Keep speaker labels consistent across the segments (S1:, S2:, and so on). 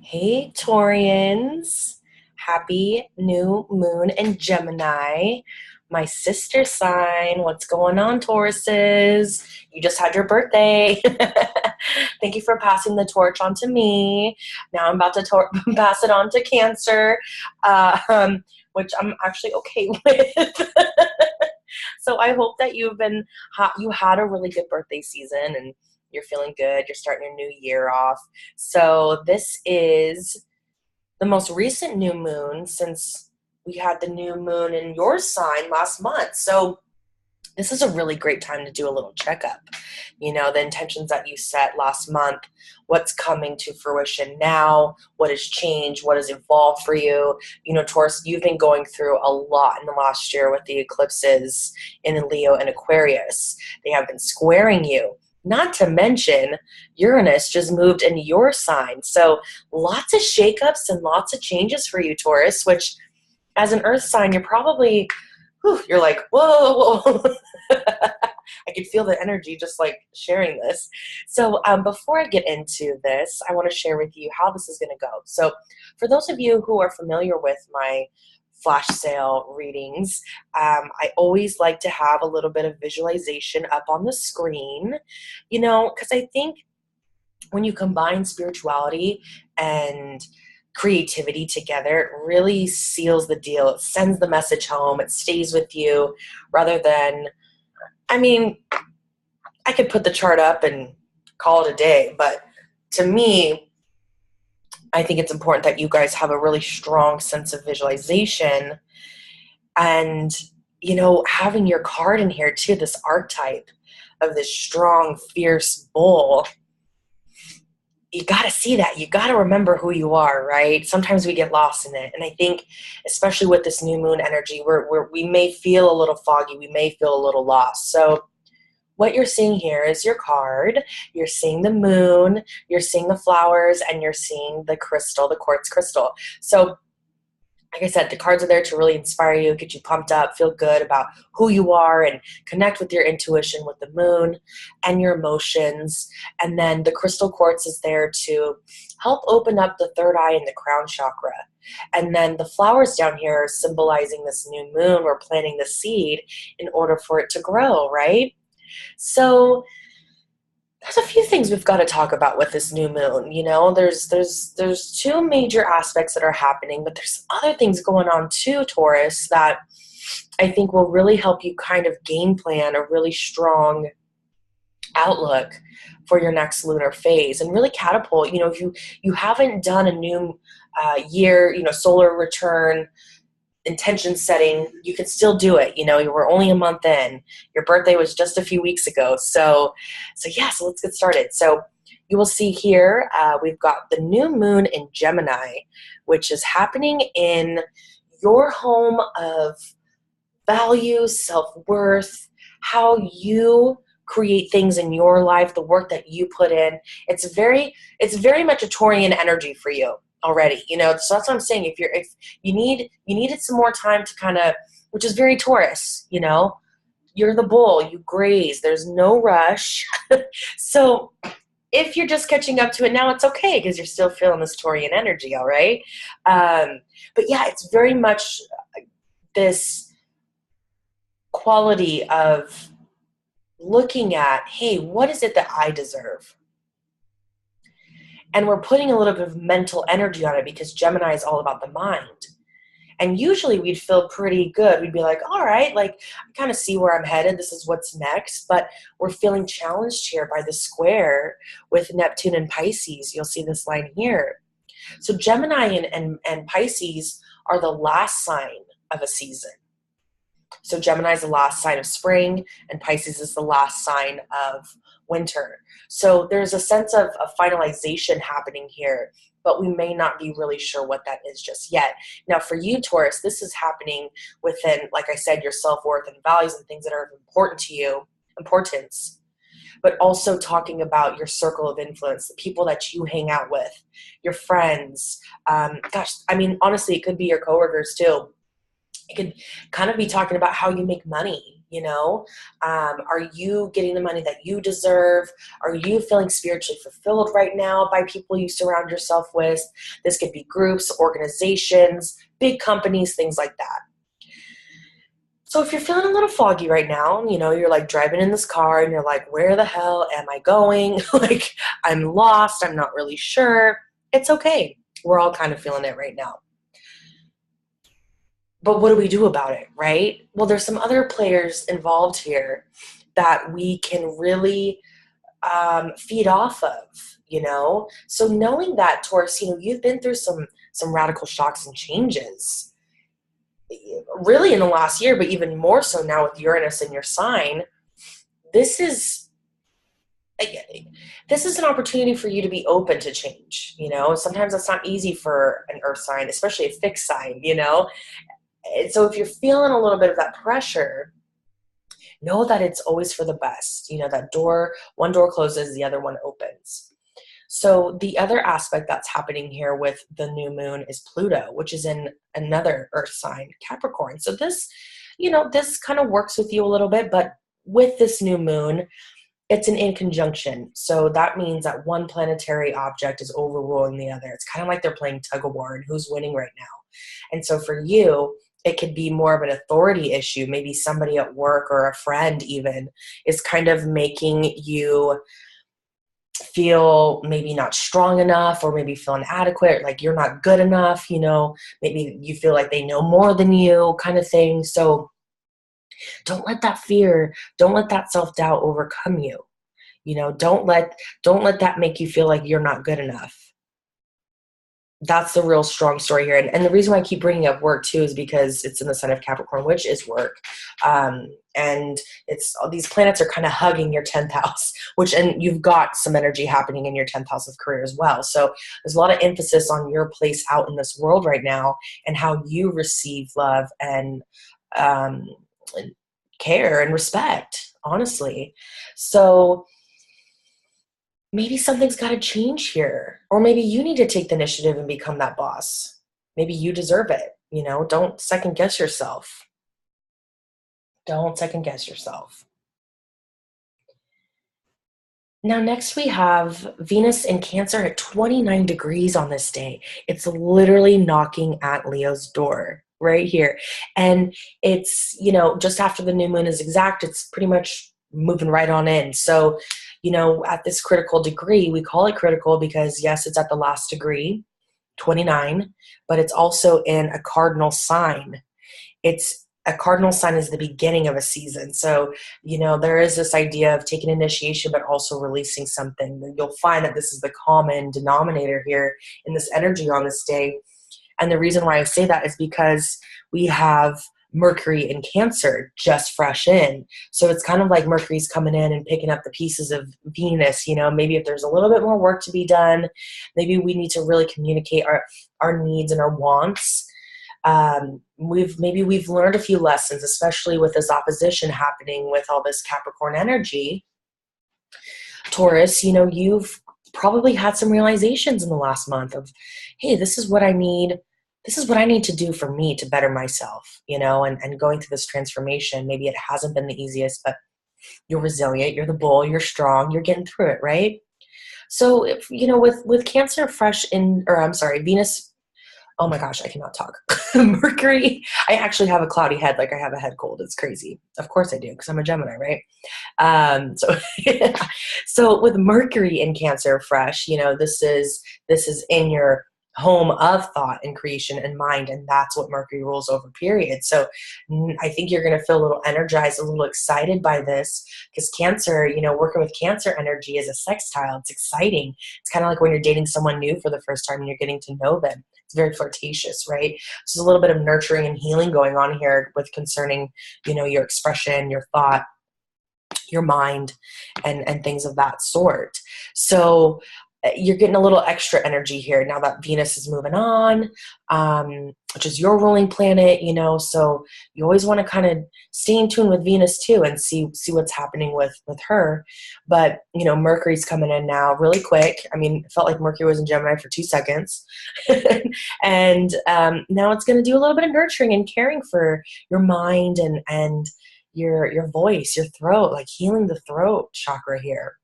S1: Hey, Taurians. Happy new moon in Gemini. My sister sign. What's going on, Tauruses? You just had your birthday. Thank you for passing the torch on to me. Now I'm about to pass it on to Cancer, which I'm actually okay with. So I hope that you had a really good birthday season and you're feeling good. You're starting your new year off. So this is the most recent new moon since we had the new moon in your sign last month. So this is a really great time to do a little checkup. The intentions that you set last month, what's coming to fruition now, what has changed, what has evolved for you. Taurus, you've been going through a lot in the last year with the eclipses in Leo and Aquarius. They have been squaring you. Not to mention, Uranus just moved into your sign. So lots of shakeups and lots of changes for you, Taurus, which as an earth sign, you're like, whoa, whoa. I could feel the energy just like sharing this. So before I get into this, I want to share with you how this is going to go. So for those of you who are familiar with my flash sale readings, I always like to have a little bit of visualization up on the screen, because I think when you combine spirituality and creativity together, it really seals the deal. It sends the message home. It stays with you rather than, I could put the chart up and call it a day, but to me, I think it's important that you guys have a really strong sense of visualization and, having your card in here too, this archetype of this strong, fierce bull. You got to see that. You got to remember who you are, right? Sometimes we get lost in it. And I think, especially with this new moon energy, we may feel a little foggy. We may feel a little lost. So what you're seeing here is your card. You're seeing the moon, you're seeing the flowers, and you're seeing the crystal, the quartz crystal. So like I said, the cards are there to really inspire you, get you pumped up, feel good about who you are, and connect with your intuition with the moon and your emotions. And then the crystal quartz is there to help open up the third eye and the crown chakra. And then the flowers down here are symbolizing this new moon. We're planting the seed in order for it to grow, right? So there's a few things we've got to talk about with this new moon. There's two major aspects that are happening, but there's other things going on too, Taurus, that I think will really help you kind of game plan a really strong outlook for your next lunar phase and really catapult. If you haven't done a new year, solar return intention setting, you can still do it. You were only a month in. Your birthday was just a few weeks ago. So let's get started. So you will see here, we've got the new moon in Gemini, which is happening in your home of value, self-worth, how you create things in your life, the work that you put in. It's very much a Taurian energy for you already, so that's what I'm saying. If you needed some more time to kind of, which is very Taurus, you're the bull, you graze, there's no rush. So if you're just catching up to it now, it's okay because you're still feeling this Taurian energy, all right? But yeah, it's very much this quality of looking at, hey, what is it that I deserve? And we're putting a little bit of mental energy on it because Gemini is all about the mind. And usually we'd feel pretty good. We'd be like, all right, like I kind of see where I'm headed. This is what's next. But we're feeling challenged here by the square with Neptune and Pisces. You'll see this line here. So Gemini and Pisces are the last sign of a season. So Gemini is the last sign of spring, and Pisces is the last sign of winter. So there's a sense of finalization happening here, but we may not be really sure what that is just yet. Now for you, Taurus, this is happening within, like I said, your self-worth and values and things that are important to you, importance, but also talking about your circle of influence, the people that you hang out with, your friends. Honestly, it could be your coworkers too. It could kind of be talking about how you make money, Are you getting the money that you deserve? Are you feeling spiritually fulfilled right now by people you surround yourself with? This could be groups, organizations, big companies, things like that. So if you're feeling a little foggy right now, you're like driving in this car and you're like, where the hell am I going? Like, I'm lost. I'm not really sure. It's okay. We're all kind of feeling it right now. But what do we do about it, right? Well, there's some other players involved here that we can really feed off of, So knowing that, Taurus, you've been through some radical shocks and changes, really in the last year, but even more so now with Uranus in your sign. This is an opportunity for you to be open to change. Sometimes that's not easy for an earth sign, especially a fixed sign, And so if you're feeling a little bit of that pressure, know that it's always for the best. That one door closes, the other one opens. So the other aspect that's happening here with the new moon is Pluto, which is in another earth sign, Capricorn. So this kind of works with you a little bit, but with this new moon, it's an in conjunction. So that means that one planetary object is overruling the other. It's kind of like they're playing tug of war and who's winning right now. And so for you, it could be more of an authority issue. Maybe somebody at work or a friend even is kind of making you feel maybe not strong enough, or maybe feel inadequate, like you're not good enough, maybe you feel like they know more than you kind of thing. So don't let that fear, don't let that self-doubt overcome you. Don't let that make you feel like you're not good enough. That's the real strong story here. And the reason why I keep bringing up work too is because it's in the sign of Capricorn, which is work. And it's these planets are kind of hugging your 10th house, and you've got some energy happening in your 10th house of career as well. So there's a lot of emphasis on your place out in this world right now and how you receive love and care and respect, honestly. So maybe something's got to change here, or maybe you need to take the initiative and become that boss. Maybe you deserve it. Don't second guess yourself. Don't second guess yourself. Now, next we have Venus in Cancer at 29 degrees on this day. It's literally knocking at Leo's door right here. And it's, just after the new moon is exact, it's pretty much moving right on in. So, at this critical degree, we call it critical because, yes, it's at the last degree, 29, but it's also in a cardinal sign. A cardinal sign is the beginning of a season. So, there is this idea of taking initiation, but also releasing something. You'll find that this is the common denominator here in this energy on this day. And the reason why I say that is because we have Mercury in Cancer just fresh in. So it's kind of like Mercury's coming in and picking up the pieces of Venus. Maybe if there's a little bit more work to be done, maybe we need to really communicate our needs and our wants. We've learned a few lessons, especially with this opposition happening with all this Capricorn energy. Taurus, you've probably had some realizations in the last month of, hey, this is what I need. This is what I need to do for me to better myself, and going through this transformation. Maybe it hasn't been the easiest, but you're resilient, you're the bull, you're strong, you're getting through it, right? So if, with Cancer Venus, oh my gosh, I cannot talk. Mercury, I actually have a cloudy head, like I have a head cold. It's crazy. Of course I do, because I'm a Gemini, right? So with Mercury in Cancer fresh, this is in your home of thought and creation and mind, and that's what Mercury rules over, period. So I think you're going to feel a little energized, a little excited by this, because Cancer, working with Cancer energy is a sextile. It's exciting. It's kind of like when you're dating someone new for the first time and you're getting to know them. It's very flirtatious, right? So there's a little bit of nurturing and healing going on here with concerning, your expression, your thought, your mind, and things of that sort. So you're getting a little extra energy here now that Venus is moving on, which is your ruling planet, so you always want to kind of stay in tune with Venus too and see what's happening with her. But, Mercury's coming in now really quick. I mean, it felt like Mercury was in Gemini for 2 seconds. And now it's going to do a little bit of nurturing and caring for your mind and your voice, your throat, like healing the throat chakra here.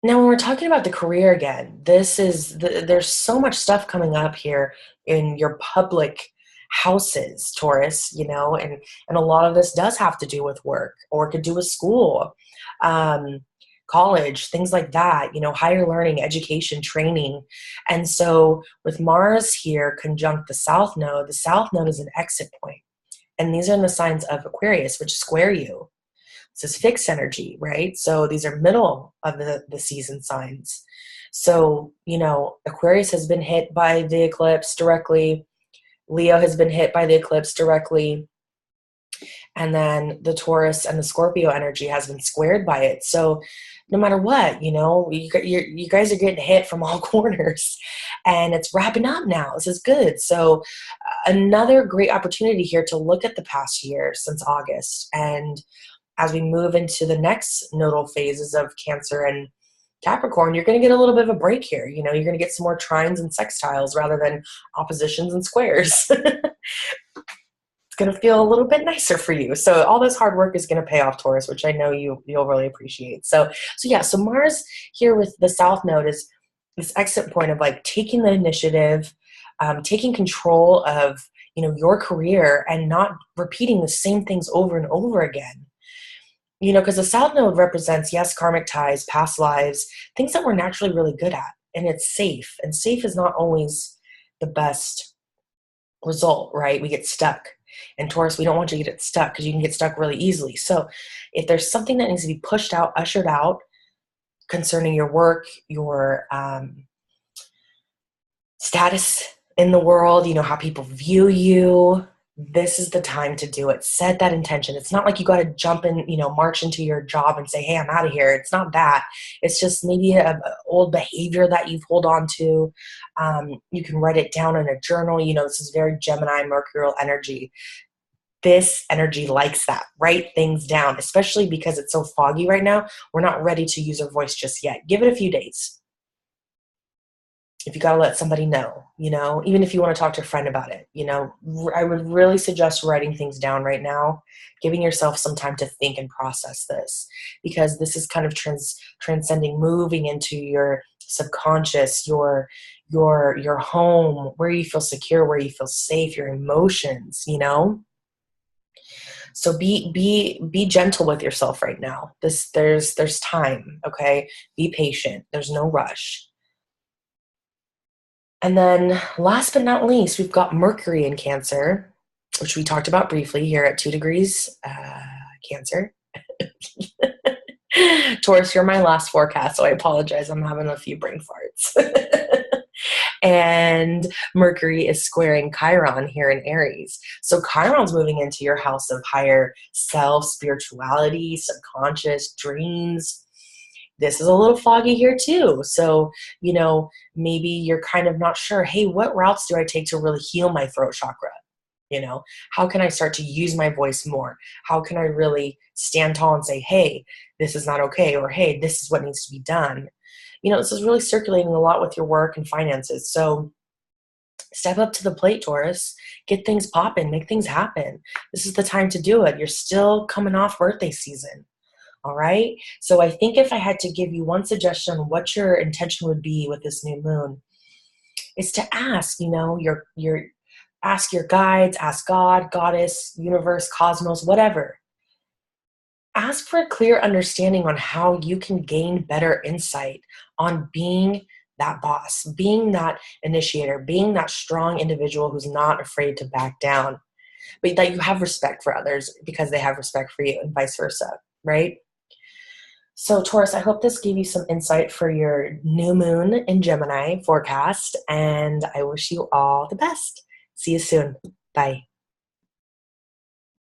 S1: Now, when we're talking about the career again, there's so much stuff coming up here in your public houses, Taurus, and a lot of this does have to do with work or could do with school, um, college, things like that, higher learning, education, training. And so with Mars here conjunct the South Node is an exit point. And these are in the signs of Aquarius, which square you. This is fixed energy, right? So these are middle of the season signs. So, Aquarius has been hit by the eclipse directly. Leo has been hit by the eclipse directly. And then the Taurus and the Scorpio energy has been squared by it. So no matter what, you guys are getting hit from all corners, and it's wrapping up now. This is good. So another great opportunity here to look at the past year since August, and as we move into the next nodal phases of Cancer and Capricorn, you're going to get a little bit of a break here. You're going to get some more trines and sextiles rather than oppositions and squares. It's going to feel a little bit nicer for you. So all this hard work is going to pay off, Taurus, which I know you'll really appreciate. So Mars here with the South Node is this exit point of like taking the initiative, taking control of, your career and not repeating the same things over and over again. Because the South Node represents, yes, karmic ties, past lives, things that we're naturally really good at. And it's safe. And safe is not always the best result, right? We get stuck. And Taurus, we don't want you to get stuck because you can get stuck really easily. So if there's something that needs to be pushed out, ushered out concerning your work, your status in the world, how people view you, this is the time to do it. Set that intention. It's not like you got to jump in, march into your job and say, hey, I'm out of here. It's not that. It's just maybe a old behavior that you've hold on to. You can write it down in a journal. This is very Gemini, Mercurial energy. This energy likes that. Write things down, especially because it's so foggy right now. We're not ready to use our voice just yet. Give it a few days. If you got to let somebody know, even if you want to talk to a friend about it, I would really suggest writing things down right now, giving yourself some time to think and process this, because this is kind of transcending, moving into your subconscious, your home, where you feel secure, where you feel safe, your emotions, So be gentle with yourself right now. There's time, okay? Be patient. There's no rush. And then last but not least, we've got Mercury in Cancer, which we talked about briefly here at 2 degrees Cancer. Taurus, you're my last forecast, so I apologize. I'm having a few brain farts. And Mercury is squaring Chiron here in Aries. So Chiron's moving into your house of higher self, spirituality, subconscious, dreams. This is a little foggy here too. So, maybe you're kind of not sure, hey, what routes do I take to really heal my throat chakra? How can I start to use my voice more? How can I really stand tall and say, hey, this is not okay, or hey, this is what needs to be done? This is really circulating a lot with your work and finances. So step up to the plate, Taurus. Get things popping, make things happen. This is the time to do it. You're still coming off birthday season. All right. So I think if I had to give you one suggestion on what your intention would be with this new moon, is to ask, ask your guides, ask God, Goddess, universe, cosmos, whatever. Ask for a clear understanding on how you can gain better insight on being that boss, being that initiator, being that strong individual who's not afraid to back down, but that you have respect for others because they have respect for you, and vice versa, right? So Taurus, I hope this gave you some insight for your new moon in Gemini forecast, and I wish you all the best. See you soon. Bye.